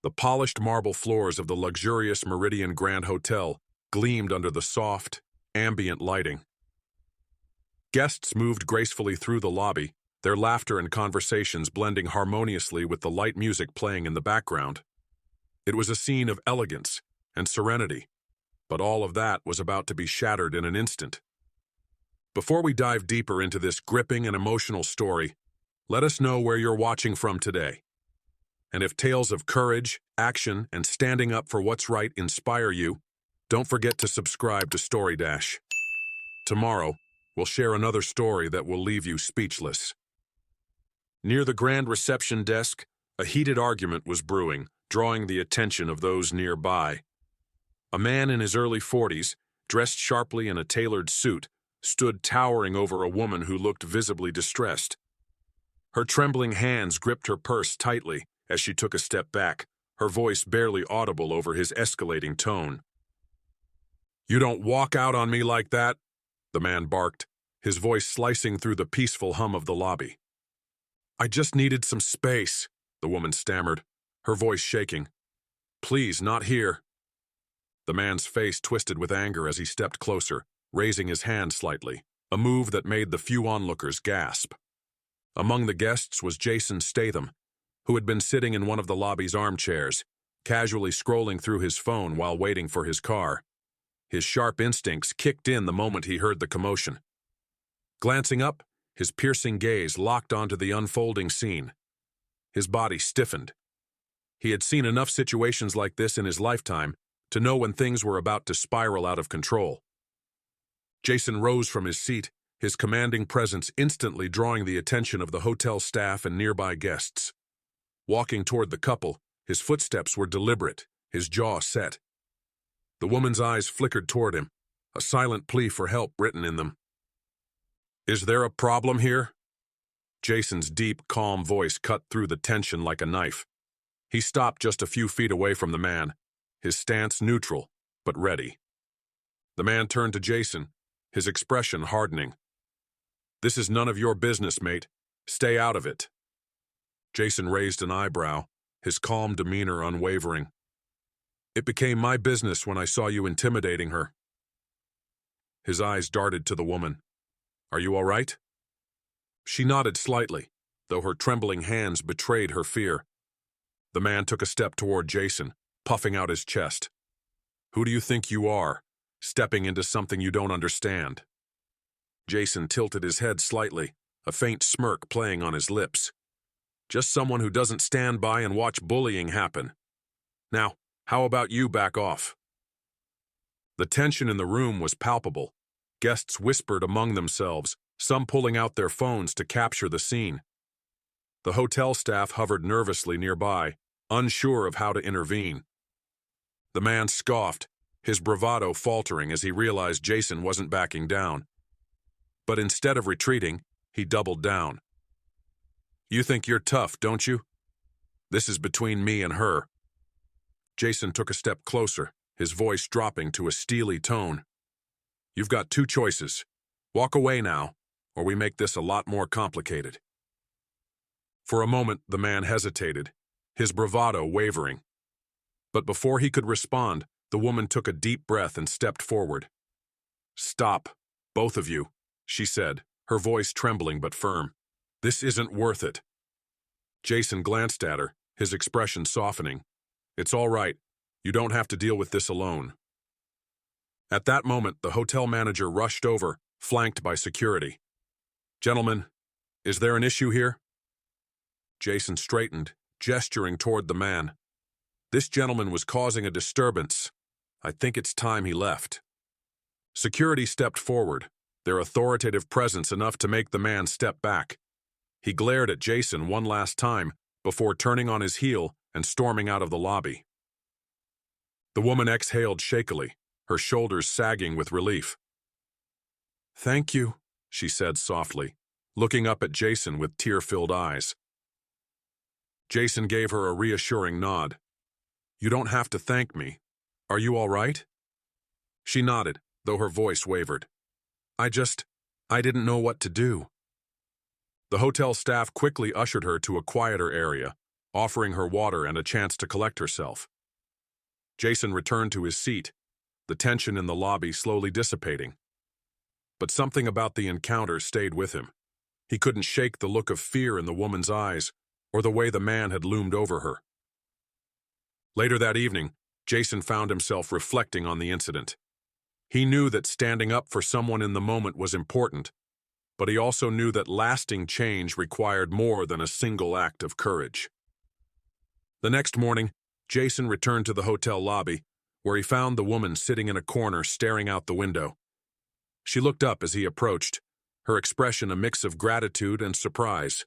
The polished marble floors of the luxurious Meridian Grand Hotel gleamed under the soft, ambient lighting. Guests moved gracefully through the lobby, their laughter and conversations blending harmoniously with the light music playing in the background. It was a scene of elegance and serenity, but all of that was about to be shattered in an instant. Before we dive deeper into this gripping and emotional story, let us know where you're watching from today. And if tales of courage, action, and standing up for what's right inspire you, don't forget to subscribe to Story Dash. Tomorrow, we'll share another story that will leave you speechless. Near the grand reception desk, a heated argument was brewing, drawing the attention of those nearby. A man in his early 40s, dressed sharply in a tailored suit, stood towering over a woman who looked visibly distressed. Her trembling hands gripped her purse tightly as she took a step back, her voice barely audible over his escalating tone. "You don't walk out on me like that," the man barked, his voice slicing through the peaceful hum of the lobby. "I just needed some space," the woman stammered, her voice shaking. "Please, not here." The man's face twisted with anger as he stepped closer, raising his hand slightly, a move that made the few onlookers gasp. Among the guests was Jason Statham, who had been sitting in one of the lobby's armchairs, casually scrolling through his phone while waiting for his car. His sharp instincts kicked in the moment he heard the commotion. Glancing up, his piercing gaze locked onto the unfolding scene. His body stiffened. He had seen enough situations like this in his lifetime to know when things were about to spiral out of control. Jason rose from his seat, his commanding presence instantly drawing the attention of the hotel staff and nearby guests. Walking toward the couple, his footsteps were deliberate, his jaw set. The woman's eyes flickered toward him, a silent plea for help written in them. "Is there a problem here?" Jason's deep, calm voice cut through the tension like a knife. He stopped just a few feet away from the man, his stance neutral, but ready. The man turned to Jason, his expression hardening. "This is none of your business, mate. Stay out of it." Jason raised an eyebrow, his calm demeanor unwavering. "It became my business when I saw you intimidating her." His eyes darted to the woman. "Are you all right?" She nodded slightly, though her trembling hands betrayed her fear. The man took a step toward Jason, puffing out his chest. "Who do you think you are, stepping into something you don't understand?" Jason tilted his head slightly, a faint smirk playing on his lips. "Just someone who doesn't stand by and watch bullying happen. Now, how about you back off?" The tension in the room was palpable. Guests whispered among themselves, some pulling out their phones to capture the scene. The hotel staff hovered nervously nearby, unsure of how to intervene. The man scoffed, his bravado faltering as he realized Jason wasn't backing down. But instead of retreating, he doubled down. "You think you're tough, don't you? This is between me and her." Jason took a step closer, his voice dropping to a steely tone. "You've got two choices. Walk away now, or we make this a lot more complicated." For a moment, the man hesitated, his bravado wavering. But before he could respond, the woman took a deep breath and stepped forward. "Stop, both of you," she said, her voice trembling but firm. "This isn't worth it." Jason glanced at her, his expression softening. "It's all right. You don't have to deal with this alone." At that moment, the hotel manager rushed over, flanked by security. "Gentlemen, is there an issue here?" Jason straightened, gesturing toward the man. This gentleman was causing a disturbance. I think it's time he left. Security stepped forward, their authoritative presence enough to make the man step back. He glared at Jason one last time before turning on his heel and storming out of the lobby. The woman exhaled shakily, her shoulders sagging with relief. "Thank you," she said softly, looking up at Jason with tear-filled eyes. Jason gave her a reassuring nod. "You don't have to thank me. Are you all right?" She nodded, though her voice wavered. I didn't know what to do." The hotel staff quickly ushered her to a quieter area, offering her water and a chance to collect herself. Jason returned to his seat, the tension in the lobby slowly dissipating. But something about the encounter stayed with him. He couldn't shake the look of fear in the woman's eyes or the way the man had loomed over her. Later that evening, Jason found himself reflecting on the incident. He knew that standing up for someone in the moment was important, but he also knew that lasting change required more than a single act of courage. The next morning, Jason returned to the hotel lobby, where he found the woman sitting in a corner staring out the window. She looked up as he approached, her expression a mix of gratitude and surprise.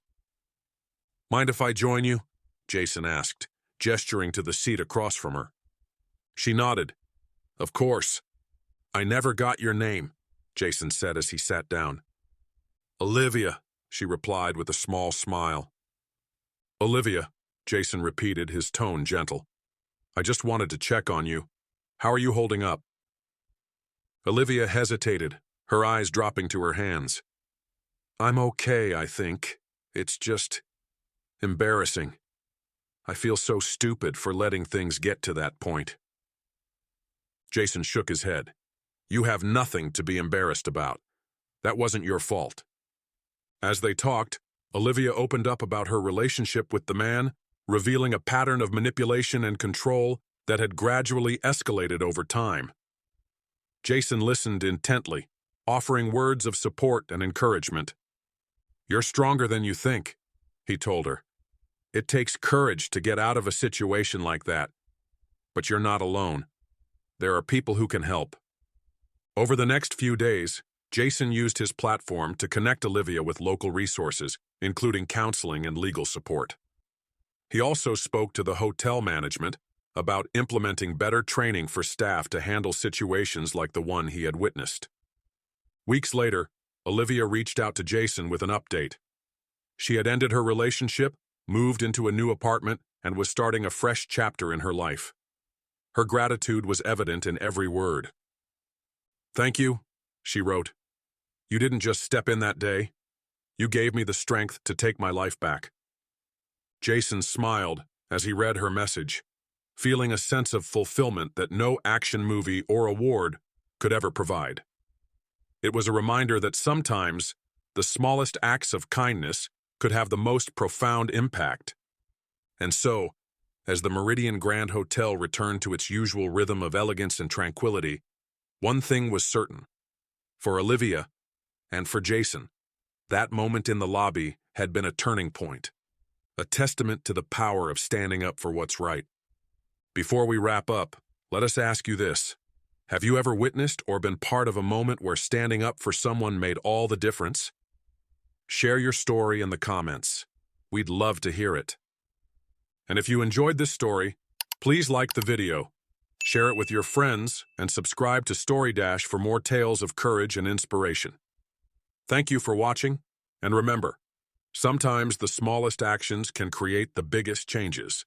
"Mind if I join you?" Jason asked, gesturing to the seat across from her. She nodded. "Of course." "I never got your name," Jason said as he sat down. "Olivia," she replied with a small smile. "Olivia," Jason repeated, his tone gentle. "I just wanted to check on you. How are you holding up?" Olivia hesitated, her eyes dropping to her hands. "I'm okay, I think. It's just embarrassing. I feel so stupid for letting things get to that point." Jason shook his head. "You have nothing to be embarrassed about. That wasn't your fault." As they talked, Olivia opened up about her relationship with the man, revealing a pattern of manipulation and control that had gradually escalated over time. Jason listened intently, offering words of support and encouragement. "You're stronger than you think," he told her. "It takes courage to get out of a situation like that, but you're not alone. There are people who can help." Over the next few days, Jason used his platform to connect Olivia with local resources, including counseling and legal support. He also spoke to the hotel management about implementing better training for staff to handle situations like the one he had witnessed. Weeks later, Olivia reached out to Jason with an update. She had ended her relationship, moved into a new apartment, and was starting a fresh chapter in her life. Her gratitude was evident in every word. "Thank you," she wrote. "You didn't just step in that day. You gave me the strength to take my life back." Jason smiled as he read her message, feeling a sense of fulfillment that no action movie or award could ever provide. It was a reminder that sometimes the smallest acts of kindness could have the most profound impact. And so, as the Meridian Grand Hotel returned to its usual rhythm of elegance and tranquility, one thing was certain. For Olivia, and for Jason, that moment in the lobby had been a turning point, a testament to the power of standing up for what's right. Before we wrap up, let us ask you this. Have you ever witnessed or been part of a moment where standing up for someone made all the difference? Share your story in the comments. We'd love to hear it. And if you enjoyed this story, please like the video, share it with your friends, and subscribe to Story Dash for more tales of courage and inspiration. Thank you for watching, and remember, sometimes the smallest actions can create the biggest changes.